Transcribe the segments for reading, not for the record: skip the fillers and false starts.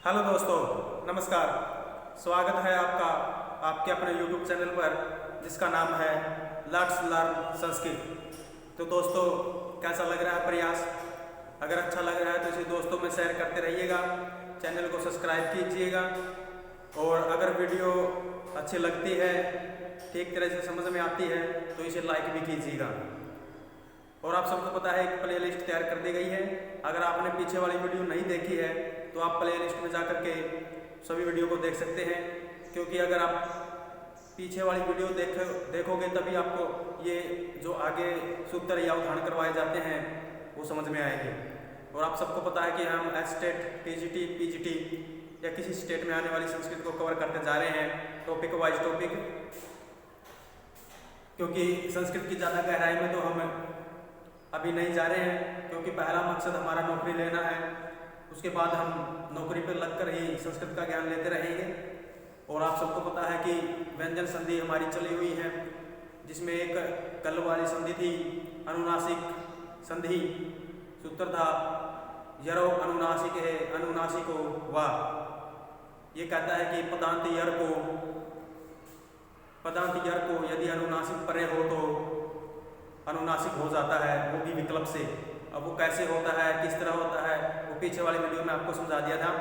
Hello दोस्तों, नमस्कार। स्वागत है आपका आपके अपने YouTube चैनल पर जिसका नाम है लेट्स लर्न संस्कृत। तो दोस्तों, कैसा लग रहा है प्रयास? अगर अच्छा लग रहा है तो इसे दोस्तों में शेयर करते रहिएगा, चैनल को सब्सक्राइब कीजिएगा और अगर वीडियो अच्छी लगती है, ठीक तरह से समझ में आती है तो इसे लाइक भी कीजिएगा। और आप सबको पता है एक प्लेलिस्ट तैयार कर दी गई है। अगर आपने पीछे वाली वीडियो नहीं देखी है तो आप प्लेलिस्ट में जा कर के सभी वीडियो को देख सकते हैं, क्योंकि अगर आप पीछे वाली वीडियो देखोगे तभी आपको ये जो आगे सूत्र या उदाहरण करवाए जाते हैं वो समझ में आएंगे। और आप सबको पता है कि हम एस्टेट, टीजीटी, पीजीटी या किसी स्टेट में आने वाली संस्कृत को कवर करते जा रहे हैं, टॉपिक वाइज टॉपिक, क्योंकि संस्कृत की ज़्यादा गहराई में तो हम अभी नहीं जा रहे हैं, क्योंकि पहला मकसद हमारा नौकरी लेना है। उसके बाद हम नौकरी पर लगकर ही संस्कृत का ज्ञान लेते रहेंगे। और आप सबको पता है कि व्यंजन संधि हमारी चली हुई है, जिसमें एक कल वाली संधि थी, अनुनासिक संधि। सूत्र था यरो अनुनासिक है अनुनासिको वा। ये कहता है कि पदांत यर को यदि अनुनासिक परे हो तो अनुनासिक हो जाता है, वो भी विकल्प से। अब वो कैसे होता है, किस तरह होता है, वो पीछे वाली वीडियो में आपको समझा दिया था।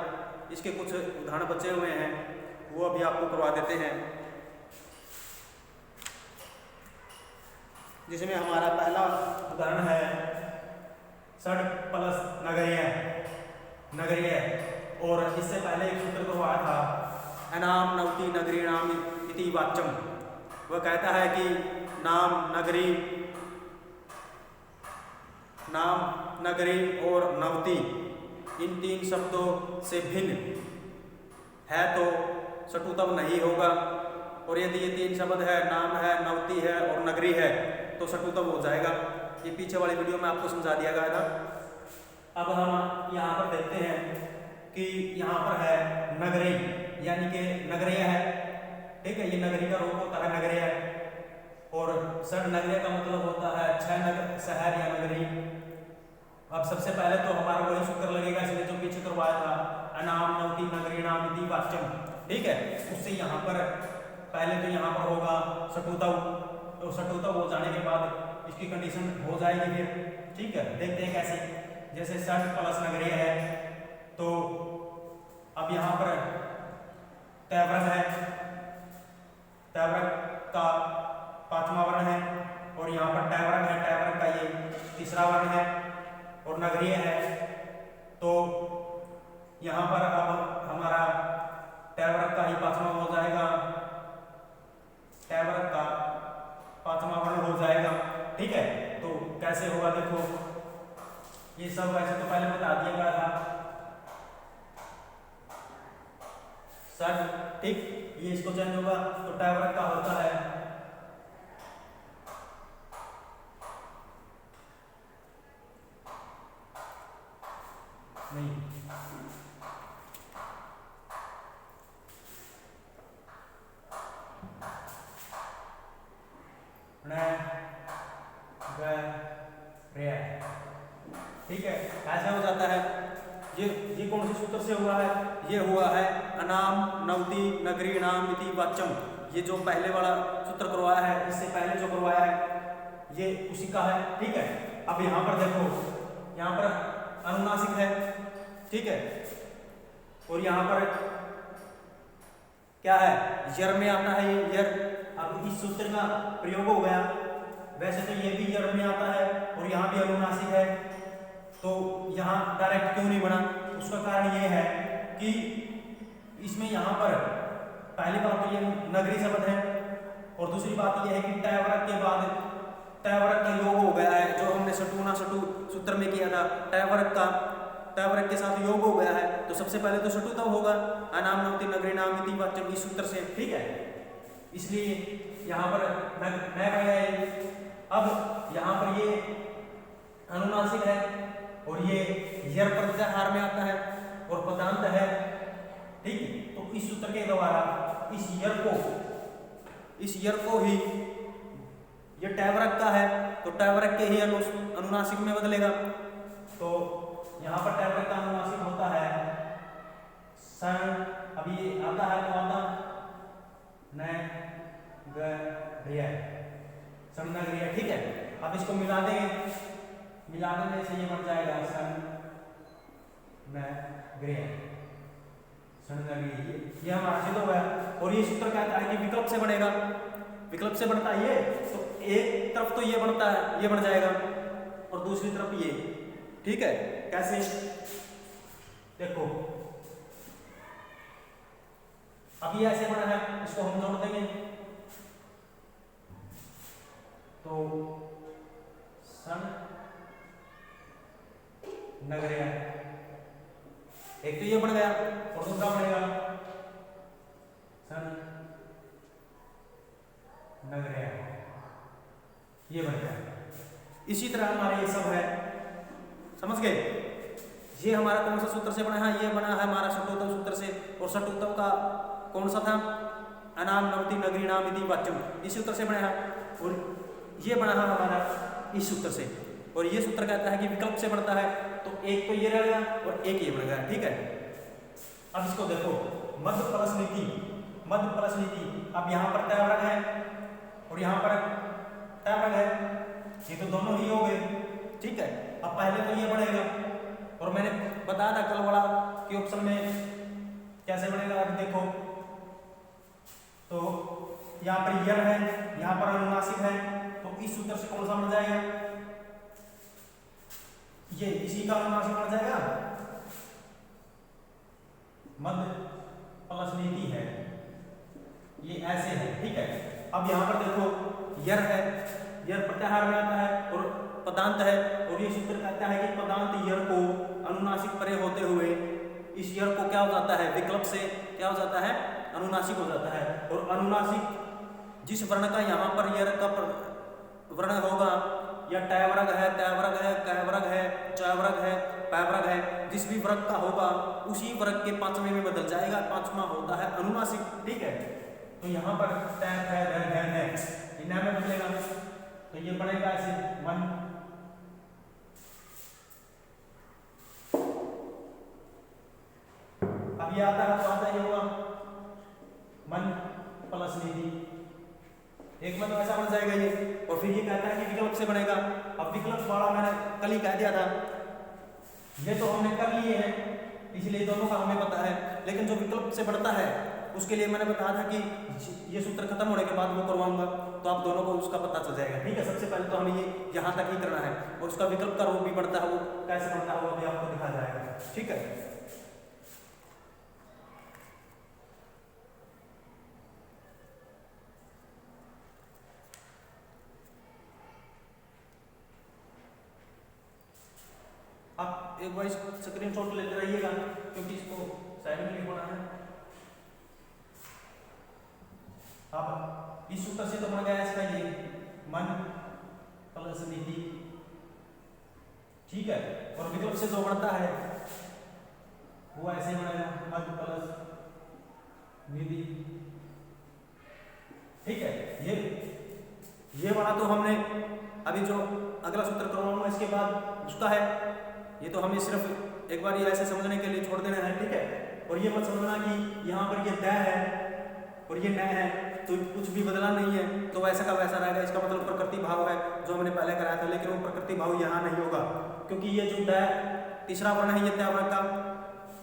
इसके कुछ उदाहरण बचे हुए हैं, वो अभी आपको करवा देते हैं। जिसमें हमारा पहला उदाहरण है षड प्लस नगरीय। और इससे पहले एक सूत्र करवाया था अनाम नवति नगरीणाम इति वाच्यम। वह कहता है कि नाम, नगरी और नवति इन तीन शब्दों से भिन्न है तो सटुतव नहीं होगा। और यदि ये तीन शब्द है, नाम है, नवति है और नगरी है, तो सटुतव हो जाएगा। ये पीछे वाली वीडियो में आपको समझा दिया गया था। अब हम यहाँ पर देखते हैं कि यहाँ पर है नगरी, यानी कि नगरीय है। ठीक है, ये नगरी का रूप होता है, नगरीय। और षड नगरीय का मतलब होता है 6 शहर या नगरी। अब सबसे पहले तो हमारा वही सूत्र लगेगा, इसलिए जो पीछे करवाया था अनाम नवति नगरीणाम इति वाच्यम। ठीक है, उससे यहाँ पर पहले तो यहाँ पर होगा सटुतव। तो सटुतव हो जाने के बाद इसकी कंडीशन हो जाएगी फिर। ठीक है, देखते हैं कैसे। जैसे षड प्लस नगरीय है तो अब यहाँ पर तैव्रत है, तैव्रत का 5वां वर्ण है। और यहाँ पर टैव्रत है, टैव्रत का ये तीसरा वर्ण है। और नगरीय है तो यहाँ पर अब हमारा टैव्रत का ही 5वां हो जाएगा, टैव्रत का 5वां वर्ण हो जाएगा। ठीक है, तो कैसे होगा देखो, ये सब वैसे तो पहले बता दिया गया था। सर ठीक, ये इसको चेंज होगा तो टैव्रत का होता है नहीं, ठीक है, ऐसा हो जाता है। ये कौन से सूत्र से हुआ है? ये हुआ है अनाम नवति नगरीणाम इति वाच्यम। ये जो पहले वाला सूत्र करवाया है, इससे पहले जो करवाया है ये उसी का है। ठीक है, अब यहाँ पर देखो, यहाँ पर अनुनासिक है। ठीक है, और यहाँ पर क्या है, यर में आता है ये यर। अब इस सूत्र का प्रयोग हो गया। वैसे तो ये भी यर में आता है और यहाँ भी अनुनासिक है, तो यहाँ डायरेक्ट क्यों नहीं बना? उसका कारण ये है कि इसमें यहाँ पर पहली बात तो ये नगरी शब्द है, और दूसरी बात यह है कि टैव्रत के बाद टैव्रत का योग हो गया है, जो हमने सटुना सटु सूत्र में किया था। टैव्रत के साथ योग हो गया है, तो सबसे पहले तो सटुतव होगा, अनाम नवति नगरीणाम इति वाच्यम, इस सूत्र से। ठीक है, इसलिए यहाँ पर अब यहाँ पर ये अनुनासिक है और ये यर प्रत्याहार में आता है और पदांत है। ठीक, तो इस सूत्र के द्वारा इस यर को ही, ये टैव्रत का है तो टैव्रत के ही अनुनासिक में बदलेगा। तो यहाँ पर टैब्लेट का अनुनासिक होता है बन जाएगा सन नगरीय, सन नगरीय, ये हमारा सिद्ध हो गया। और ये सूत्र कहता है कि विकल्प से बनेगा, विकल्प से बनता है ये, तो एक तरफ तो ये बनता है, ये बन जाएगा, और दूसरी तरफ ये, ठीक है। कैसे, देखो अब ये ऐसे बना है, इसको हम जोड़ देंगे, तो सन नगरीय, एक तो ये बन गया और दूसरा बनेगा सन नगरीय, ये बन गया। इसी तरह हमारे ये सब है, समझ गए। ये हमारा कौन सा सूत्र से बना है, ये बना है हमारा षटोत्तम सूत्र से, और षटोत्तम का कौन सा था, अनाम नवति नगरी नाम इति वाच्यम, इस सूत्र से बना है। और ये बना है हमारा इस सूत्र से, और ये सूत्र कहता है कि विकल्प से बनता है, तो एक तो ये रह गया और एक ये बन गया, ठीक है। अब इसको देखो, मध्य प्लस नीति, मध्य प्लस नीति, अब यहाँ पर तय वर्ग है और यहाँ पर तय वर्ग है, ये तो दोनों ही हो गए, ठीक है। अब पहले तो ये बनेगा, और मैंने बताया था कल वाला कि ऑप्शन में कैसे बनेगा, अब देखो तो यहाँ पर यर है, यहाँ पर अनुनासिक है, तो इस सूत्र से कौन सा बन जाएगा, ये इसी का अनुनासिक बन जाएगा, मध्य प्लस नीति है, ये ऐसे है, ठीक है। अब यहाँ पर देखो यर है, यर प्रत्याहार में आता है और पदांत है, और ये सूत्र कहता है कि पदांत यर को अनुनासिक परे होते हुए इस यर को क्या हो जाता है, विकल्प से क्या हो जाता है, अनुनासिक हो जाता है। और अनुनासिक जिस वर्ण का यहाँ पर यर का वर्ण होगा, या टय वर्ग है, तय वर्ग है, कै वर्ग है, च वर्ग है, पै वर्ग है, जिस भी वर्ग का होगा उसी वर्ग के पांचवें में बदल जाएगा, पांचवा होता है अनुनासिक, ठीक है। तो यहाँ पर तय है, धन है, इन्हें में बदलेगा, तो ये बनेगा ऐसे मन, अब ये आता है तो आता ही होगा मन प्लस नीति, एक में तो ऐसा बन जाएगा ये। और फिर ये कहता है कि विकल्प से बनेगा, अब विकल्प वाला मैंने कल ही कह दिया था, ये तो हमने कर लिए हैं, इसलिए दोनों का हमें पता है, लेकिन जो विकल्प से बढ़ता है उसके लिए मैंने बताया था कि ये सूत्र खत्म होने के बाद वो करवाऊंगा, तो आप दोनों को उसका पता चल जाएगा, ठीक है। सबसे पहले तो हमें ये यहाँ तक ही करना है, और उसका विकल्प का रूप भी बढ़ता है, वो कैसे बढ़ता है वो भी आपको दिखा जाएगा, ठीक है। आप एक बार स्क्रीनशॉट लेते रहिएगा, क्योंकि इसको साइड में लिखना है। अब इस सूत्र से तो बन गया इसका ये मन प्लस नीति, ठीक है। और विकल्प से जो बढ़ता है वो ऐसे बनेगा, मन प्लस नीति, ठीक है। ये बना तो हमने, अभी जो अगला सूत्र करवाऊंगा इसके बाद उसका है, ये तो हमें सिर्फ एक बार ये ऐसे समझने के लिए छोड़ देना है, ठीक है। और ये मत समझना कि यहाँ पर ये द है और ये न है तो कुछ भी बदला नहीं है, तो वैसा का वैसा रहेगा, इसका मतलब प्रकृति भाव है जो हमने पहले कराया था, लेकिन वो प्रकृति भाव यहाँ नहीं होगा, क्योंकि ये जो द तीसरा वर्ण है ये तय वर्ग का,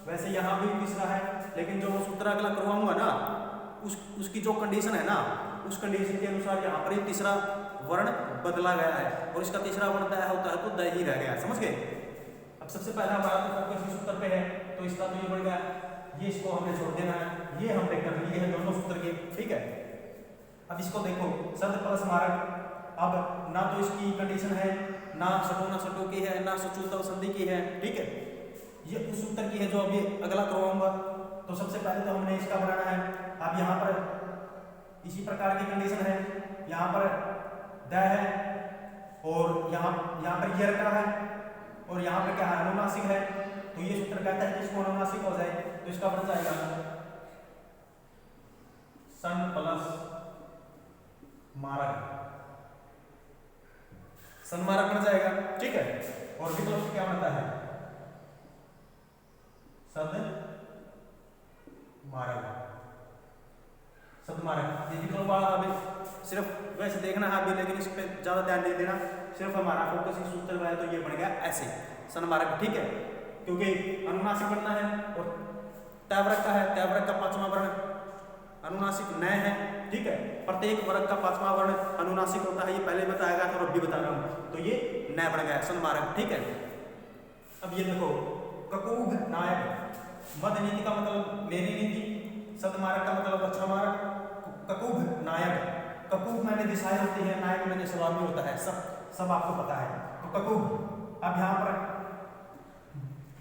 वैसे यहाँ भी तीसरा है, लेकिन जो सूत्र अगला करवाऊंगा ना उसकी जो कंडीशन है ना, उस कंडीशन के अनुसार यहाँ पर तीसरा वर्ण बदला गया है, और इसका तीसरा वर्ण तय होता है तो द ही रह गया, समझ गए। अब सबसे पहला हमारा तो फोकस इस सूत्र पे है, तो इसका तो ये बढ़ गया, ये इसको हमने छोड़ देना है, ये हमने कर लिए हैं दोनों सूत्र के, ठीक है। अब इसको देखो शब्द प्लस मारक, अब ना तो इसकी कंडीशन है, ना सटो की है, ना सचूता संधि की है, ठीक है। ये उस सूत्र की है जो अभी अगला करवाऊंगा। तो सबसे पहले तो हमने इसका बनाना है। अब यहाँ पर इसी प्रकार की कंडीशन है, यहाँ पर द है और यहाँ पर यर का है और यहाँ पे क्या है, अनुनासिक है, तो ये सूत्र कहता है कि इसको अनुनासिक हो जाए तो इसका बन जाएगा सन प्लस मारक, सन मारक बन जाएगा, ठीक है। और विकल्प क्या बनता है, सद मारक, सद मारक। ये विकल्प वाला अभी सिर्फ वैसे देखना है अभी, लेकिन इस पे ज्यादा ध्यान नहीं देना, सिर्फ हमारा फोकस इस सूत्र में है, तो ये बन गया ऐसे, सन्मार्ग, ठीक है, क्योंकि अनुनासिक बनना है और तयवर्ग का है, तयवर्ग का पांचवा वर्ण अनुनासिक न है, ठीक है, प्रत्येक वर्ग का पांचवा वर्ण अनुनासिक होता है, ये पहले बताया गया था और अब भी बता रहा हूं, तो ये न बन गया सन्मार्ग, ठीक है। अब ये देखो ककूब नायक, मध्य नीति का मतलब मेरी नीति, सदमार्ग का मतलब अच्छा मार्ग, ककूब नायक, ककूब मैंने दिशाएं होती है, नायक मैंने स्वामी होता है, सब आपको पता है। तो ककूब अब यहाँ पर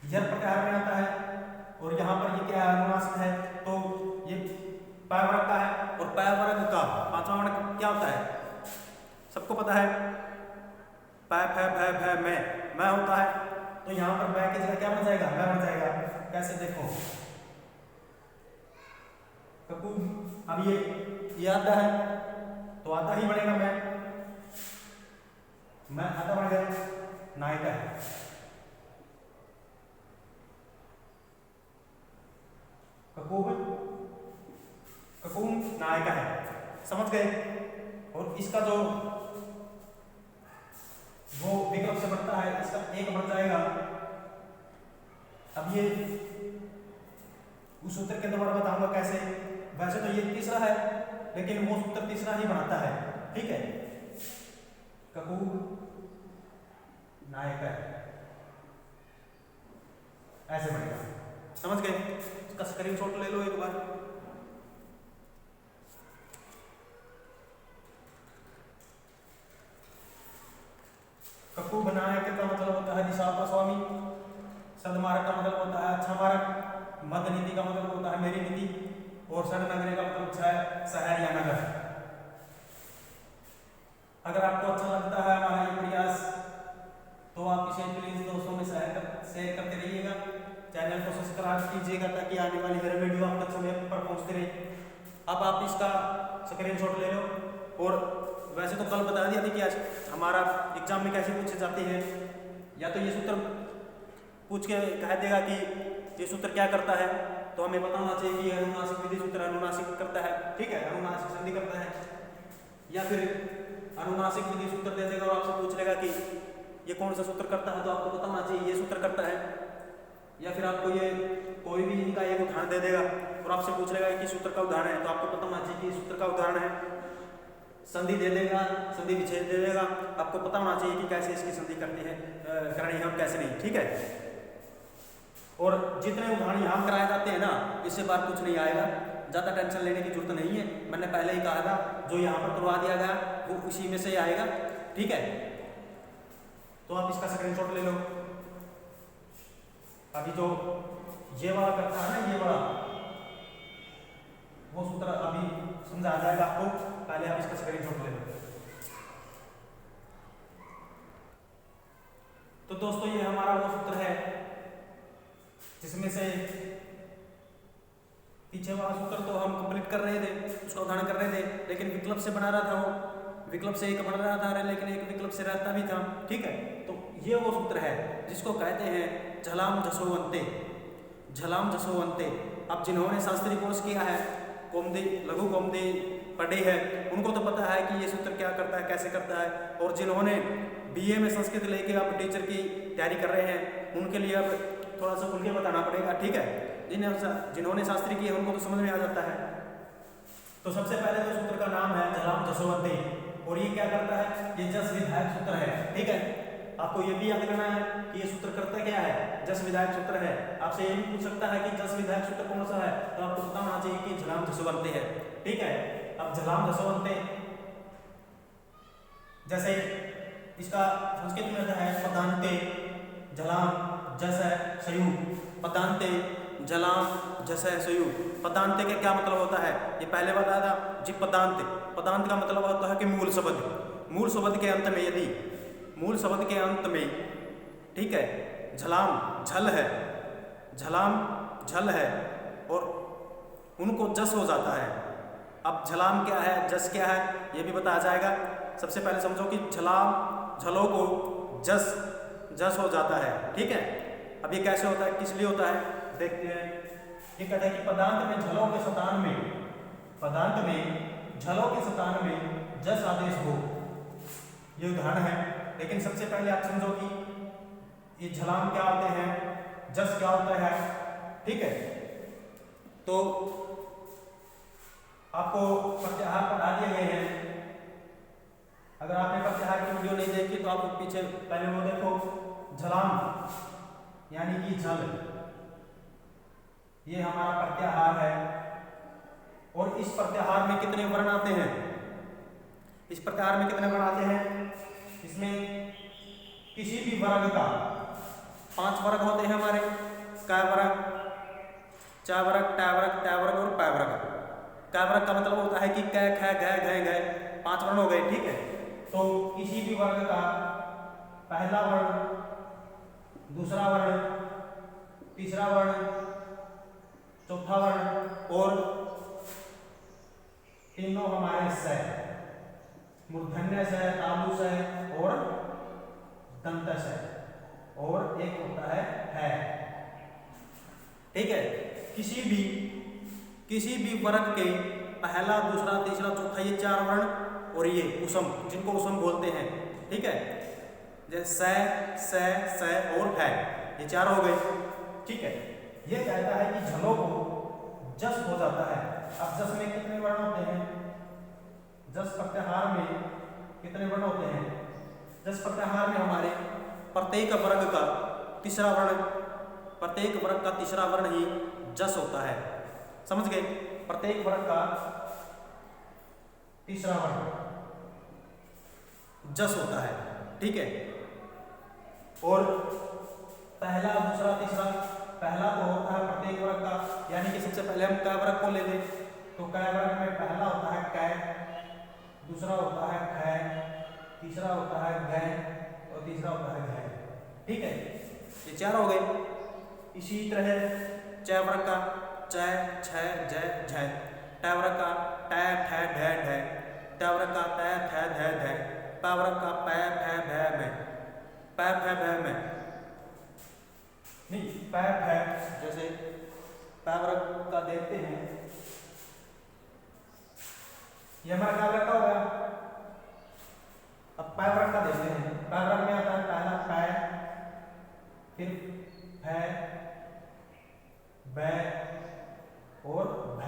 यह प्रकार में आता है और यहाँ पर ये क्या है, अनुनासिक है, तो ये पैवर्ग का है और पैवर्ग का पांचवा वर्ण क्या होता है, सबको पता है, पै फै भै भै मैं होता है, तो यहाँ पर मैं की जगह क्या बन जाएगा, मैं बन जाएगा। कैसे देखो ककूब, अब ये आता है तो आता ही बनेगा, मैं आता बन गया, नायिका है, ककूम नायिका है, समझ गए। और इसका जो वो विकल्प से बनता है, इसका एक बन जाएगा। अब ये उस सूत्र के द्वारा बताऊंगा कैसे, वैसे तो ये तीसरा है लेकिन वो सूत्र तीसरा ही बनाता है, ठीक है, ककूब नायिका ऐसे बनेगा, समझ गए। इसका स्क्रीनशॉट ले लो एक बार। ककूब नायक का मतलब होता है दिशा का स्वामी, सदमार्ग का मतलब होता है अच्छा मार्ग, मध्य नीति का मतलब होता है मेरी नीति, और सदनगरी का मतलब है शहर या नगर। अगर आपको अच्छा लगता है हमारा ये प्रयास तो आप इसे प्लीज दोस्तों में शेयर करते रहिएगा, चैनल को सब्सक्राइब कीजिएगा ताकि आने वाली हर वीडियो आप तक समय पर पहुंचते रहे। अब आप इसका स्क्रीनशॉट ले लो। और वैसे तो कल बता दिया था कि आज हमारा एग्जाम में कैसे पूछे जाते हैं, या तो ये सूत्र पूछ के कह देगा कि ये सूत्र क्या करता है, तो हमें बताना चाहिए कि अनुनासिक विधि सूत्र अनुनासिक करता है, ठीक है, अनुनासिक संधि करता है, या फिर अनुनासिक विधि सूत्र दे देगा और आपसे पूछ लेगा कि ये कौन सा सूत्र करता है, तो आपको बताना चाहिए ये सूत्र करता है, या फिर आपको ये कोई भी इनका एक उदाहरण दे देगा और आपसे पूछ लेगा कि सूत्र का उदाहरण है, तो आपको पता होना चाहिए कि सूत्र का उदाहरण है। संधि दे देगा, संधि विच्छेद दे देगा, आपको पता होना चाहिए कि कैसे इसकी संधि करनी है और कैसे नहीं, ठीक है। और जितने उदाहरण यहाँ कराए जाते हैं ना, इससे बार कुछ नहीं आएगा, ज़्यादा टेंशन लेने की जरूरत नहीं है, मैंने पहले ही कहा था, जो यहाँ पर करवा दिया गया वो उसी में से आएगा, ठीक है। तो आप इसका स्क्रीनशॉट ले लो। अभी जो ये वाला करता है ना, ये वाला वो सूत्र अभी समझा आ जाएगा आपको, पहले आप इसका स्क्रीनशॉट ले लो। तो दोस्तों ये हमारा वो सूत्र है जिसमें से पीछे वाला सूत्र तो हम कंप्लीट कर रहे थे, उसका उदाहरण कर रहे थे, लेकिन विकल्प से बना रहा था, वो विकल्प से एक बन रहा था लेकिन एक विकल्प से रहता भी था, ठीक है। तो ये वो सूत्र है जिसको कहते हैं झलाम झसोवंते, झलाम झसोवंते। अब जिन्होंने शास्त्री कोर्स किया है, कौमुदी लघु कौमुदी पढ़ी है, उनको तो पता है कि ये सूत्र क्या करता है, कैसे करता है, और जिन्होंने बीए में संस्कृत लेके अब टीचर की तैयारी कर रहे हैं उनके लिए अब थोड़ा सा खुल के बताना पड़ेगा, ठीक है। जिन्होंने शास्त्री किए उनको तो समझ में आ जाता है। तो सबसे पहले तो सूत्र का नाम है झलाम झसोवंते, और ये क्या करता है, ये जस विधायक सूत्र है, ठीक है। आपको ये भी याद करना है कि ये सूत्र करता क्या है, जस विधायक सूत्र है। आपसे ये भी पूछ सकता है कि जस विधायक सूत्र कौन सा है, तो आपको पता होना चाहिए कि झलाम झसोवंते है, ठीक है। अब झलाम झसोवंते जैसे इसका संस्कृत में है पदांते झलाम जस है सयु, पदांते झलाम जस है सयु। पदांते का क्या मतलब होता है, ये पहले बताया था जी। पदांत, पदांत का मतलब होता है कि मूल शब्द, मूल शब्द के अंत में, यदि मूल शब्द के अंत में, ठीक है, झलाम झल है, झलाम झल है और उनको जस हो जाता है। अब झलाम क्या है, जस क्या है, ये भी बताया जाएगा। सबसे पहले समझो कि झलाम झलों को जस जस हो जाता है, ठीक है। अब ये कैसे होता है, किस लिए होता है, देखते हैं। ये कहते हैं कि पदांत में झलों के स्थान में, पदांत में झलों के स्थान में जस आदेश हो, ये उदाहरण है। लेकिन सबसे पहले आप समझो कि ये झलाम क्या होते हैं, जस क्या होता है, ठीक है। तो आपको प्रत्याहार पढ़ा दिए गए हैं। अगर आपने प्रत्याहार की वीडियो नहीं देखी तो आप पीछे पहले वो देखो। झलाम यानी कि झल, ये हमारा प्रत्याहार है। और इस प्रत्याहार में कितने वर्ण आते हैं, इस प्रत्याहार में कितने वर्ण आते हैं, इसमें किसी भी वर्ग का 5 वर्ग होते हैं हमारे, काय वर्ग, चा वर्ग, टा वर्ग, टा वर्ग और पै वर्ग। काय वर्ग का मतलब होता है कि कै, ख, घ, घ, 5 वर्ण हो गए, ठीक है। तो किसी भी वर्ग का पहला वर्ण, दूसरा वर्ण, तीसरा वर्ण, चौथा वर्ण और तीनों हमारे स, मूर्धन्य स, तालु स और दंत स, और एक होता है, ठीक है। किसी भी वर्ग के पहला, दूसरा, तीसरा, चौथा, ये 4 वर्ण और ये उसम, जिनको उसम बोलते हैं, ठीक है। जैसे स और है, ये 4 हो गए, ठीक है। ये कहता है कि झलों को जस हो जाता है। अब जस में कितने वर्ण होते हैं, जस प्रत्याहार में कितने वर्ण होते हैं, जस प्रत्याहार में हमारे प्रत्येक वर्ग का तीसरा वर्ण, प्रत्येक वर्ग का तीसरा वर्ण ही जस होता है, समझ गए। प्रत्येक वर्ग का तीसरा वर्ण जस होता है, ठीक है। और पहला, दूसरा, तीसरा, पहला तो होता है प्रत्येक वर्ग का, यानी कि सबसे पहले हम कै वर्ग को ले लें तो कै वर्ग में पहला होता है कै, दूसरा होता है ख, तीसरा होता है घ और तीसरा होता है घ, ठीक है। ये 4 हो गए। इसी तरह च वर्ग का च, छ, ज, झ, ट वर्ग का ट, ठ, ढ, ढ, ट वर्ग का त, थ, ध, ध, प वर्ग का प, फ, भ, म, प, फ, भ, म, नहीं प, फ, जैसे प वर्ग का देखते हैं, ये हमारा क्या वर्ग का हो गया। अब प वर्ग का देखते हैं, प वर्ग में आता है पहला प, फिर फ, ब और भ,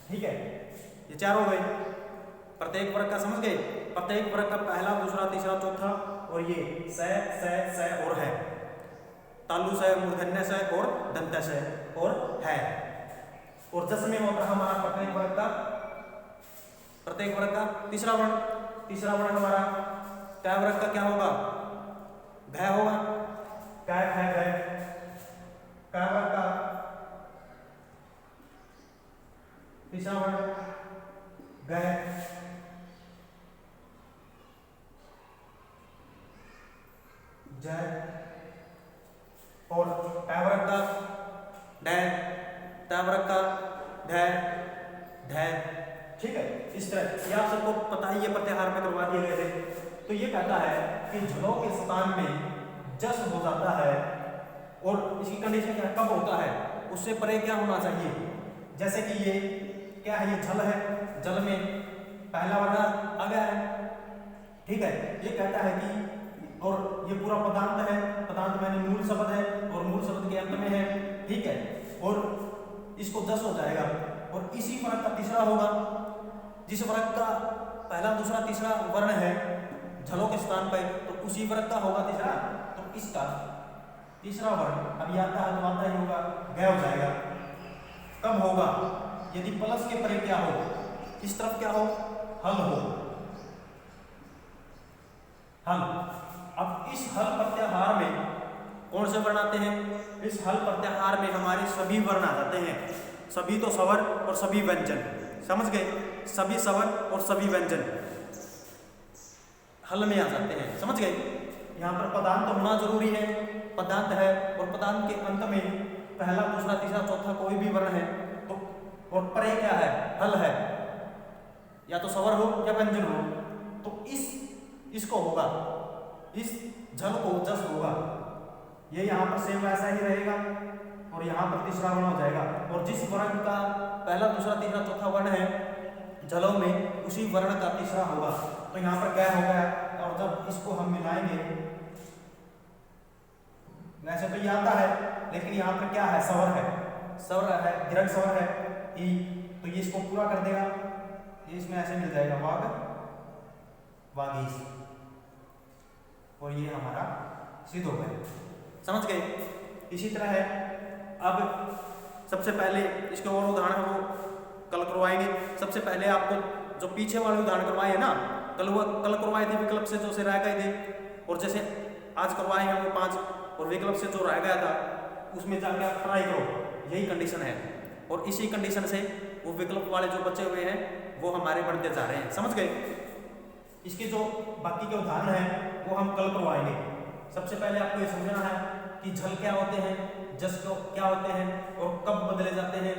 ठीक है। ये 4 हो गए प्रत्येक वर्ग का, समझ गए। प्रत्येक वर्ग का पहला, दूसरा, तीसरा, चौथा और ये स और है, तालु स, मूर्धन्य स और दंत स और है। और जस में होता है हमारा प्रत्येक वर्ग का तीसरा वर्ण, तीसरा वर्ण हमारा कै वर्ग का क्या होगा, घ होगा, कै, ख, घ। कै वर्ग का तीसरा वर्ण घ, ज और ट वर्ग का ड, ट वर्ग का ढ, ढ, ठीक है। इस तरह ये आप सबको पता ही, ये प्रत्याहार में करवा दिए गए थे। तो ये कहता है कि झलों के स्थान में जस हो जाता है। और इसकी कंडीशन क्या, कब होता है, उससे परे क्या होना चाहिए। जैसे कि ये क्या है, ये जल है, जल में पहला वर्ण आ गया है, ठीक है। ये कहता है कि, और ये पूरा पदांत है, पदांत माने मूल शब्द है और मूल शब्द के अंत में है, ठीक है। और इसको जस हो जाएगा और इसी वर्ग का तीसरा होगा। जिस वर्ग का पहला, दूसरा, तीसरा वर्ण है झलों के स्थान पर, तो उसी वर्ग का होगा तीसरा। तो इसका तीसरा वर्ण अब ये आता है तो आता ही होगा, ग हो जाएगा। कब होगा, यदि प्लस के परे क्या हो, इस तरफ क्या हो, हल हो, हल। अब इस हल प्रत्याहार में कौन से वर्ण आते हैं, इस हल प्रत्याहार में हमारे सभी वर्ण आ जाते हैं, सभी तो स्वर और सभी व्यंजन, समझ गए। सभी स्वर और सभी व्यंजन हल में आ जाते हैं, समझ गए। यहाँ पर पदांत तो होना जरूरी है, पदांत है और पदांत के अंत में पहला, दूसरा, तीसरा, चौथा कोई भी वर्ण है तो, और परे क्या है, हल है, या तो स्वर हो या व्यंजन हो। तो इसको होगा, इस झल को जस होगा। ये यहाँ पर सेम वैसा ही रहेगा और यहाँ पर तीसरा वर्ण हो जाएगा। और जिस वर्ण का पहला, दूसरा, तीसरा, चौथा वर्ण है झलों में, उसी वर्ण का तीसरा होगा। तो यहाँ पर क्या हो गया, और जब इसको हम मिलाएंगे वैसे तो ये आता है, लेकिन यहाँ पर क्या है, स्वर है, स्वर है, दीर्घ स्वर है ई, तो ये इसको पूरा कर देगा, ये इसमें ऐसे मिल जाएगा वाग, वागीश, और ये हमारा सिद्ध हो गया। समझ गए? इसी तरह है। अब सबसे पहले इसके और उदाहरण वो कल करवाएंगे। सबसे पहले आपको जो पीछे वाले उदाहरण करवाए हैं ना, कल करवाए थे विकल्प से जो से रह गए थे, और जैसे आज करवाए हैं वो 5, और विकल्प से जो रह गया था उसमें जाके आप ट्राई करो, यही कंडीशन है। और इसी कंडीशन से वो विकल्प वाले जो बचे हुए हैं वो हमारे बढ़ते जा रहे हैं। समझ गए? इसके जो बाकी के उदाहरण हैं वो हम कल करवाएंगे। सबसे पहले आपको ये समझना है कि झल क्या होते हैं, जस क्या होते हैं और कब बदले जाते हैं।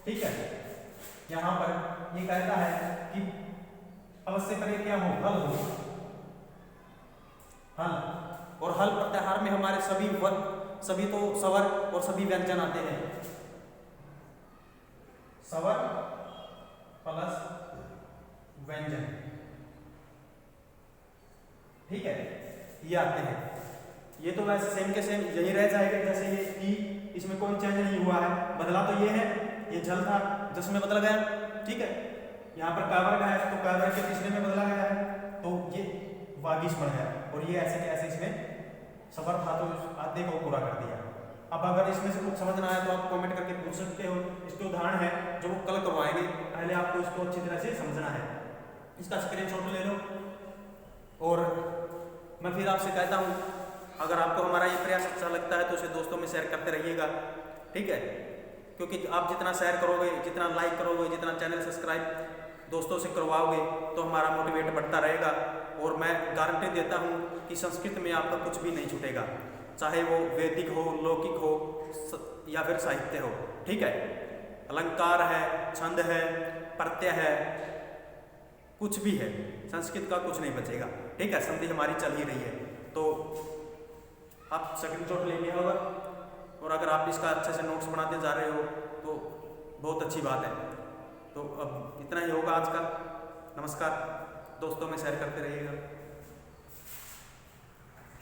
ठीक है, यहाँ पर ये कहता है कि अवश्य करे क्या हो, हल हो, हल, और हल प्रत्याहार में हमारे सभी तो स्वर और सभी व्यंजन आते हैं, स्वर प्लस व्यंजन। ठीक है, ये आते हैं। ये तो वैसे सेम के सेम यही रह जाएगा, जैसे ये ई, इसमें कोई चेंज नहीं हुआ है, बदला तो ये है, ये झल था जिसमें बदल गया। ठीक है, यहाँ पर कावर्ग है तो कावर्ग के तीसरे में बदला गया है, तो ये वागीश बन गया, और ये ऐसे के ऐसे इसमें सफर था तो आधे को पूरा कर दिया। अब अगर इसमें से कुछ समझना है तो आप कमेंट करके पूछ सकते हो। इसके उदाहरण है जो वो कल करवाएंगे, पहले आपको इसको अच्छी तरह से समझना है। इसका स्क्रीनशॉट ले लो, और मैं फिर आपसे कहता हूँ अगर आपको हमारा ये प्रयास अच्छा लगता है तो उसे दोस्तों में शेयर करते रहिएगा। ठीक है, क्योंकि आप जितना शेयर करोगे, जितना लाइक करोगे, जितना चैनल सब्सक्राइब दोस्तों से करवाओगे तो हमारा मोटिवेट बढ़ता रहेगा। और मैं गारंटी देता हूँ कि संस्कृत में आपका कुछ भी नहीं छूटेगा, चाहे वो वैदिक हो, लौकिक हो या फिर साहित्य हो। ठीक है, अलंकार है, छंद है, प्रत्यय है, कुछ भी है, संस्कृत का कुछ नहीं बचेगा। ठीक है, संधि हमारी चल ही रही है, तो आप स्क्रीनशॉट ले लिया होगा, और अगर आप इसका अच्छे से नोट्स बनाते जा रहे हो तो बहुत अच्छी बात है। तो अब इतना ही होगा आज का। नमस्कार, दोस्तों में शेयर करते रहिएगा।